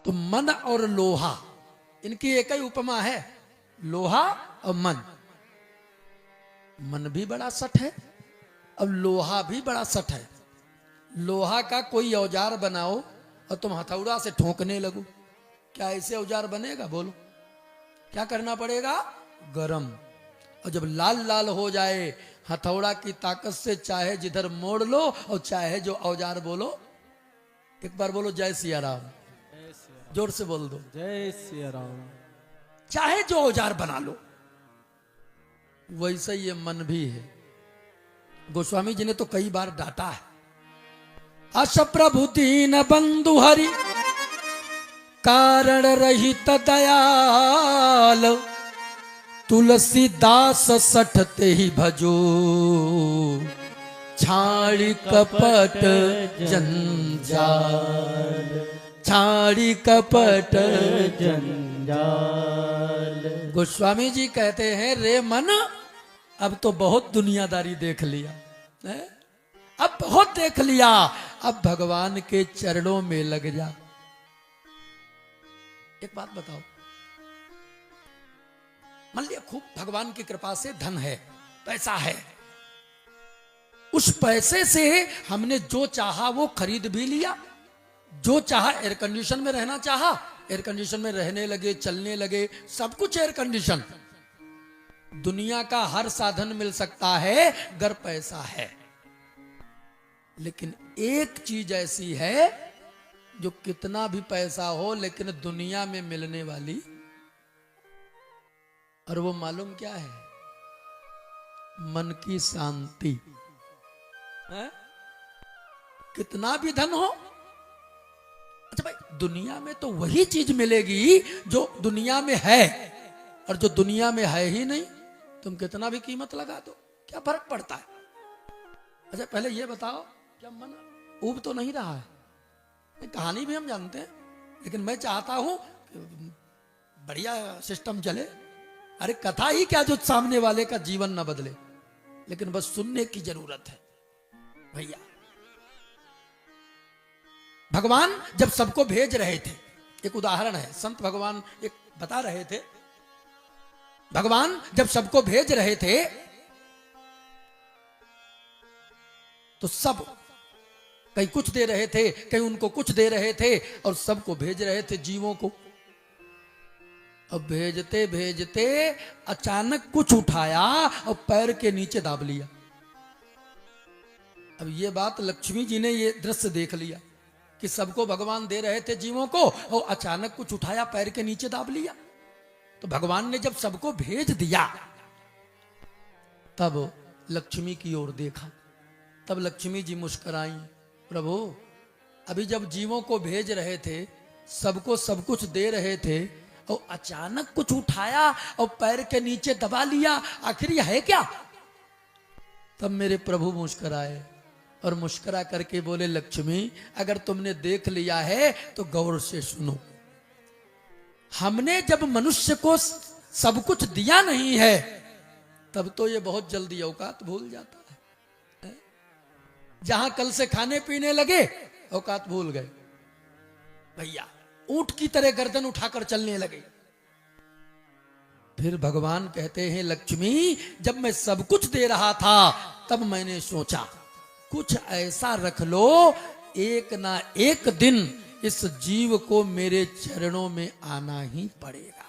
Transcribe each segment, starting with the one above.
तो मन और लोहा, इनकी एक ही उपमा है, लोहा और मन। मन भी बड़ा सठ है, अब लोहा भी बड़ा सठ है। लोहा का कोई औजार बनाओ और तुम हथौड़ा से ठोकने लगो, क्या ऐसे औजार बनेगा? बोलो, क्या करना पड़ेगा? गरम। और जब लाल लाल हो जाए, हथौड़ा की ताकत से चाहे जिधर मोड़ लो और चाहे जो औजार बोलो। एक बार बोलो जय सिया राम, जोर से बोल दो जय सिया राम। चाहे जो औजार बना लो। वैसे ये मन भी है। गोस्वामी जी ने तो कई बार डांटा है, अस प्रभु दीन बंधु हरि कारण रहित दयाल, तुलसीदास सठते ही भजो, छाड़ी कपट जंजाल, छाड़ी कपट जंजाल। गोस्वामी जी कहते हैं, रे मन अब तो बहुत दुनियादारी देख लिया है? अब बहुत देख लिया, अब भगवान के चरणों में लग जा। एक बात बताओ, मान लिया खूब भगवान की कृपा से धन है, पैसा है, उस पैसे से हमने जो चाहा वो खरीद भी लिया, जो चाहा एयर कंडीशन में रहना चाहा, एयर कंडीशन में रहने लगे, चलने लगे, सब कुछ एयर कंडीशन। दुनिया का हर साधन मिल सकता है अगर पैसा है, लेकिन एक चीज ऐसी है जो कितना भी पैसा हो लेकिन दुनिया में मिलने वाली, और वो मालूम क्या है? मन की शांति है? कितना भी धन हो, अच्छा भाई, दुनिया में तो वही चीज मिलेगी जो दुनिया में है, और जो दुनिया में है ही नहीं, तुम कितना भी कीमत लगा दो, क्या फर्क पड़ता है? अच्छा पहले ये बताओ, क्या मन ऊब तो नहीं रहा है? कहानी भी हम जानते हैं, लेकिन मैं चाहता हूं कि बढ़िया सिस्टम चले। अरे कथा ही क्या जो सामने वाले का जीवन ना बदले, लेकिन बस सुनने की जरूरत है भैया। भगवान जब सबको भेज रहे थे, एक उदाहरण है, संत भगवान एक बता रहे थे, भगवान जब सबको भेज रहे थे तो सब कहीं कुछ दे रहे थे, कहीं उनको कुछ दे रहे थे, और सबको भेज रहे थे जीवों को। अब भेजते भेजते अचानक कुछ उठाया और पैर के नीचे दाब लिया। अब ये बात लक्ष्मी जी ने ये दृश्य देख लिया कि सबको भगवान दे रहे थे जीवों को, और अचानक कुछ उठाया, पैर के नीचे दाब लिया। तो भगवान ने जब सबको भेज दिया, तब लक्ष्मी की ओर देखा, तब लक्ष्मी जी मुस्कुराई, प्रभु अभी जब जीवों को भेज रहे थे, सबको सब कुछ दे रहे थे, और अचानक कुछ उठाया और पैर के नीचे दबा लिया, आखिर यह है क्या? तब मेरे प्रभु मुस्कुराए और मुस्कुरा करके बोले, लक्ष्मी अगर तुमने देख लिया है तो गौर से सुनो। हमने जब मनुष्य को सब कुछ दिया नहीं है, तब तो ये बहुत जल्दी औकात भूल जाता है। जहां कल से खाने पीने लगे, औकात भूल गए भैया, ऊंट की तरह गर्दन उठाकर चलने लगे। फिर भगवान कहते हैं, लक्ष्मी जब मैं सब कुछ दे रहा था, तब मैंने सोचा कुछ ऐसा रख लो, एक ना एक दिन इस जीव को मेरे चरणों में आना ही पड़ेगा,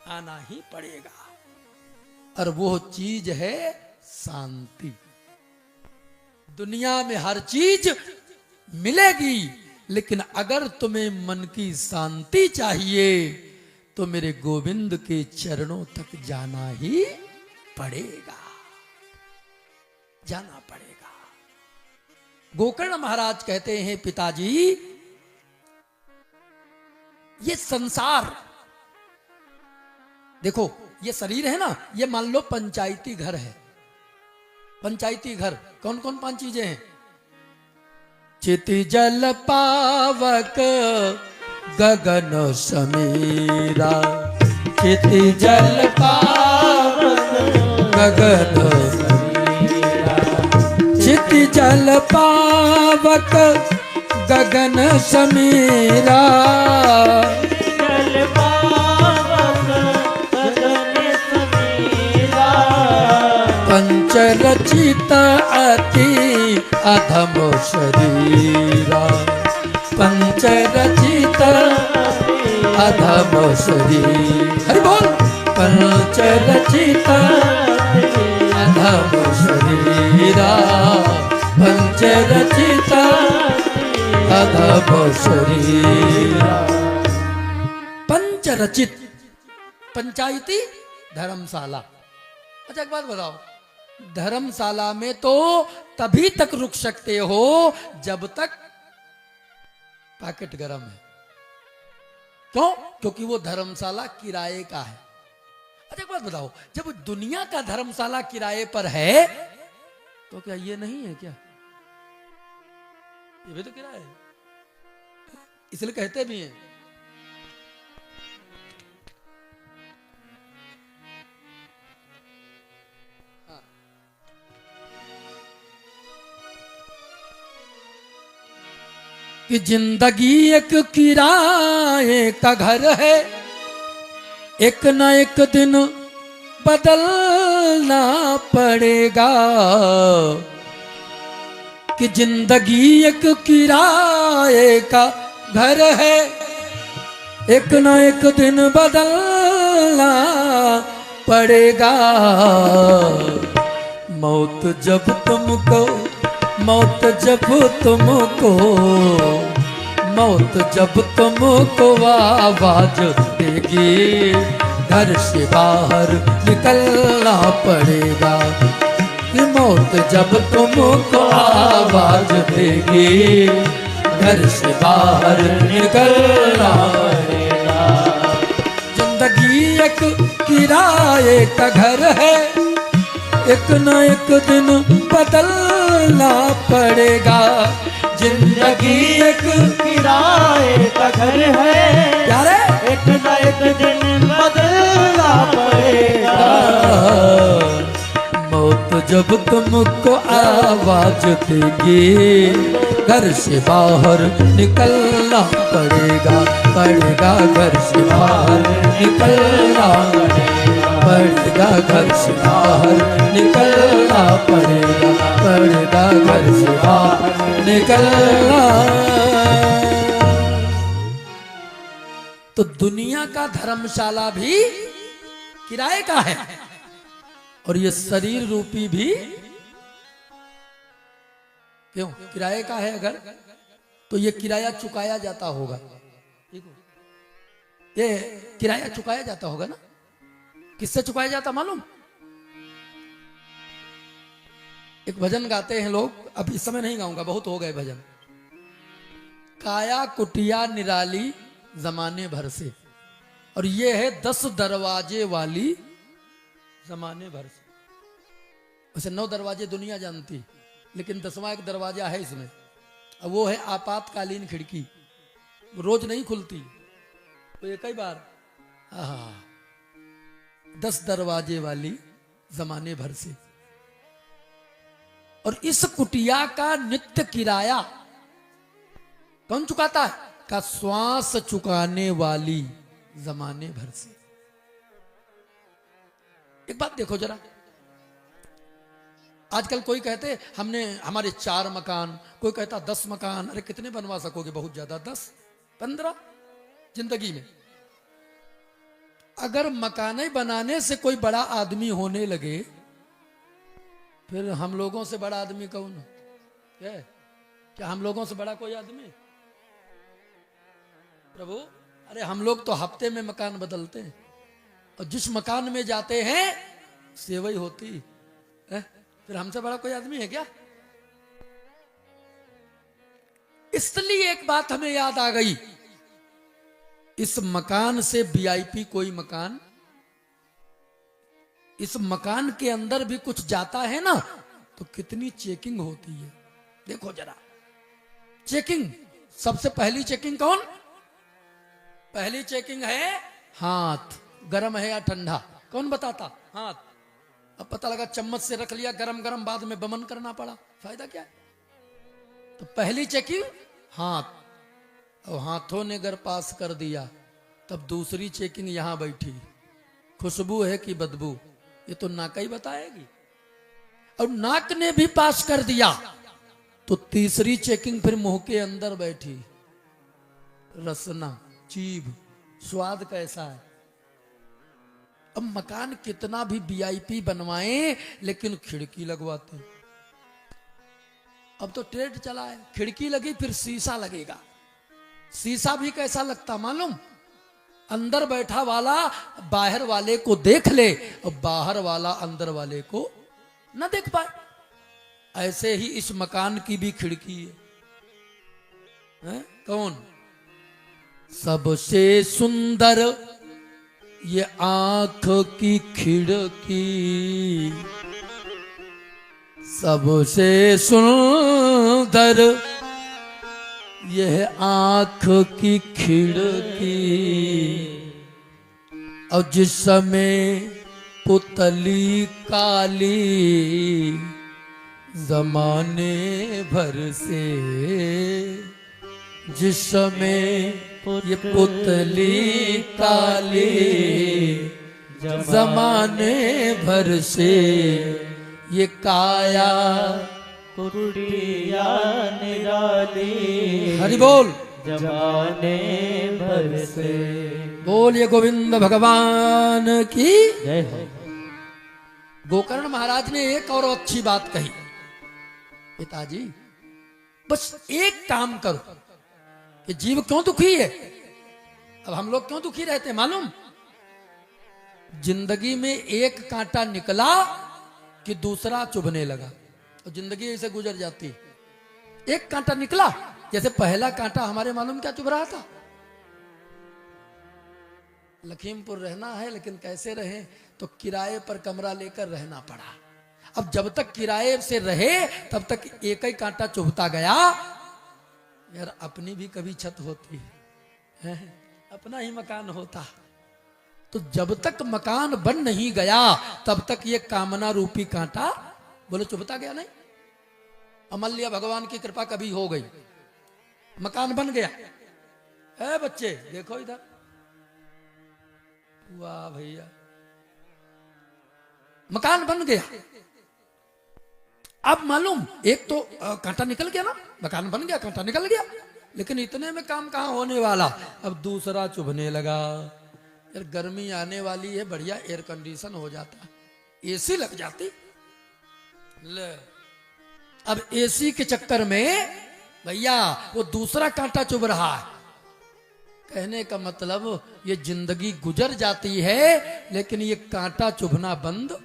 आना ही पड़ेगा। और वो चीज है शांति। दुनिया में हर चीज मिलेगी, लेकिन अगर तुम्हें मन की शांति चाहिए तो मेरे गोविंद के चरणों तक जाना ही पड़ेगा, जाना पड़ेगा। गोकर्ण महाराज कहते हैं, पिताजी ये संसार देखो, ये शरीर है ना, ये मान लो पंचायती घर है। पंचायती घर कौन कौन 5 चीजें हैं? चिति जल पावक गगन समीरा, चिति जल पावक गगन समीरा, चिति जल पावक गगन समीरा, पंच रचित अधम शरीर। हरि बोल। पंच रचित अधम शरीरा, पंच रचित अधम शरीरा। पंच रचित, पंचायती धर्मशाला। अच्छा एक बात बताओ, धर्मशाला में तो तभी तक रुक सकते हो जब तक पैकेट गर्म है। क्यों? क्योंकि वो धर्मशाला किराए का है। अच्छा एक बात बताओ, जब दुनिया का धर्मशाला किराए पर है तो क्या ये नहीं है क्या? ये भी तो किराया है, इसलिए कहते भी हैं कि जिंदगी एक किराए का घर है, एक न एक दिन बदलना पड़ेगा। कि जिंदगी एक किराए का घर है, एक न एक दिन बदलना पड़ेगा। मौत जब तुमको, मौत जब तुमको, मौत जब तुमको आवाज देगी, घर से बाहर निकलना पड़ेगा। कि मौत जब तुमको आवाज देगी, घर से बाहर निकलना पड़ेगा। जिंदगी एक किराए का घर है, एक न एक दिन बदलना पड़ेगा। जिंदगी एक किराए का घर है, यारे एक न एक दिन बदलना पड़ेगा। मौत जब तुमको आवाज देगी, घर से बाहर निकलना पड़ेगा, पड़ेगा घर से बाहर निकलना पड़ेगा, घर से बाहर निकलना पड़ेगा, पड़ेगा घर से बाहर निकलना। तो दुनिया का धर्मशाला भी किराए का है, और ये शरीर रूपी भी क्यों किराए का है? अगर तो ये किराया चुकाया जाता होगा, ये किराया चुकाया जाता होगा ना। किससे चुकाया जाता मालूम? एक भजन गाते हैं लोग, अब इस समय नहीं गाऊंगा, बहुत हो गए भजन। काया कुटिया निराली जमाने भर से, और ये है 10 दरवाजे वाली जमाने भर से। वैसे 9 दरवाजे दुनिया जानती, लेकिन 10वां एक दरवाजा है इसमें, और वो है आपातकालीन खिड़की, रोज नहीं खुलती, तो ये कई बार 10 दरवाजे वाली जमाने भर से। और इस कुटिया का नित्य किराया कौन चुकाता है? का श्वास चुकाने वाली जमाने भर से। एक बात देखो जरा, आजकल कोई कहते हमने हमारे 4 मकान, कोई कहता 10 मकान। अरे कितने बनवा सकोगे? बहुत ज्यादा 10 15 जिंदगी में। अगर मकान बनाने से कोई बड़ा आदमी होने लगे, फिर हम लोगों से बड़ा आदमी कौन है? क्या हम लोगों से बड़ा कोई आदमी? प्रभु, अरे हम लोग तो हफ्ते में मकान बदलते हैं, और जिस मकान में जाते हैं सेवई होती है। फिर हमसे बड़ा कोई आदमी है क्या? इसलिए एक बात हमें याद आ गई, इस मकान से वीआईपी कोई मकान, इस मकान के अंदर भी कुछ जाता है ना, तो कितनी चेकिंग होती है। देखो जरा, चेकिंग, सबसे पहली चेकिंग कौन? पहली चेकिंग है हाथ, गरम है या ठंडा। कौन बताता? हाथ। अब पता लगा चम्मच से रख लिया गरम गरम, बाद में बमन करना पड़ा, फायदा क्या है? तो पहली चेकिंग हाथ, और हाथों ने अगर पास कर दिया, तब दूसरी चेकिंग यहां बैठी, खुशबू है कि बदबू, ये तो नाक ही बताएगी। और नाक ने भी पास कर दिया, तो तीसरी चेकिंग फिर मुंह के अंदर बैठी, रसना, जीभ, स्वाद कैसा है। अब मकान कितना भी वीआईपी बनवाएं लेकिन खिड़की लगवाते हैं। अब तो ट्रेंड चला है, खिड़की लगी फिर शीशा लगेगा। शीशा भी कैसा लगता मालूम, अंदर बैठा वाला बाहर वाले को देख ले और बाहर वाला अंदर वाले को न देख पाए। ऐसे ही इस मकान की भी खिड़की है। कौन? सबसे सुंदर ये आंख की खिड़की, सबसे सुंदर यह आंख की खिड़की, और जिस समय पुतली काली जमाने भर से, जिस समय ये पुतली काली जमाने भर से, ये काया कुटिया निराली, हरि बोल जमाने भर से। बोलिए गोविंद भगवान की जय हो। गोकर्ण महाराज ने एक और अच्छी बात कही, पिताजी बस एक काम करो कि जीव क्यों दुखी है। अब हम लोग क्यों दुखी रहते हैं मालूम, जिंदगी में एक कांटा निकला कि दूसरा चुभने लगा, तो जिंदगी ऐसे गुजर जाती है। एक कांटा निकला, जैसे पहला कांटा हमारे मालूम क्या चुभ रहा था, लखीमपुर रहना है लेकिन कैसे रहे, तो किराए पर कमरा लेकर रहना पड़ा। अब जब तक किराए से रहे तब तक एक ही कांटा चुभता गया। यार अपनी भी कभी छत होती है, अपना ही मकान होता, तो जब तक मकान बन नहीं गया तब तक ये कामना रूपी कांटा बोले चुभता गया नहीं। अमल लिया भगवान की कृपा कभी हो गई, मकान बन गया। है बच्चे देखो इधर, वाह भैया मकान बन गया। अब मालूम एक तो कांटा निकल गया ना, मकान बन गया कांटा निकल गया, लेकिन इतने में काम कहां होने वाला, अब दूसरा चुभने लगा। यार गर्मी आने वाली है, बढ़िया एयर कंडीशन हो जाता, एसी लग जाती। ले अब एसी के चक्कर में भैया वो दूसरा कांटा चुभ रहा है। कहने का मतलब ये जिंदगी गुजर जाती है लेकिन ये कांटा चुभना बंद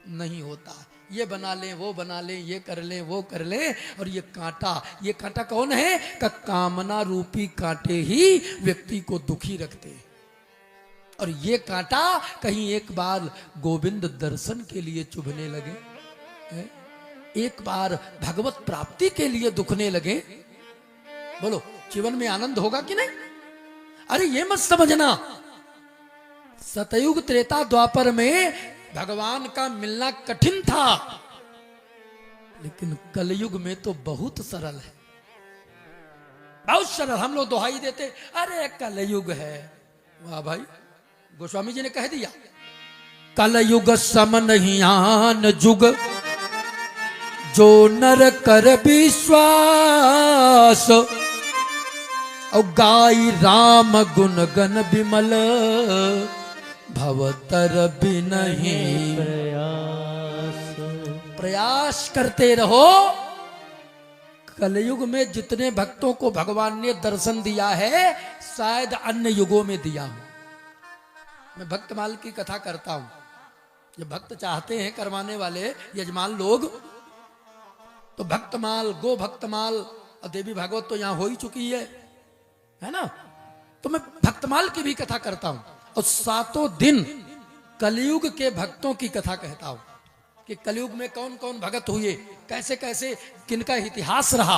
नहीं होता। ये बना लें वो बना लें, ये कर लें वो कर लें, और ये कांटा कौन है का कामना रूपी कांटे ही व्यक्ति को दुखी रखते हैं। और ये कांटा कहीं एक बार गोविंद दर्शन के लिए चुभने लगे, एक बार भगवत प्राप्ति के लिए दुखने लगे, बोलो जीवन में आनंद होगा कि नहीं। अरे ये मत समझना सतयुग त्रेता द्वापर में भगवान का मिलना कठिन था, लेकिन कलयुग में तो बहुत सरल है, बहुत सरल। हम लोग दोहाई देते अरे कलयुग है, वाह भाई गोस्वामी जी ने कह दिया कलयुग सम नहीं आन जुग, जो नर कर विश्वास, और गाई राम गुण गण विमल, भवतर भी नहीं प्रयास करते रहो। कलयुग में जितने भक्तों को भगवान ने दर्शन दिया है शायद अन्य युगों में दिया हो। मैं भक्तमाल की कथा करता हूं, जो भक्त चाहते हैं करवाने वाले यजमान लोग, तो भक्तमाल गो भक्तमाल और देवी भागवत तो यहां हो ही चुकी है ना, तो मैं भक्तमाल की भी कथा करता हूं और 7 दिन कलयुग के भक्तों की कथा कहता हूं कि कलयुग में कौन कौन भगत हुए, कैसे कैसे किनका इतिहास रहा।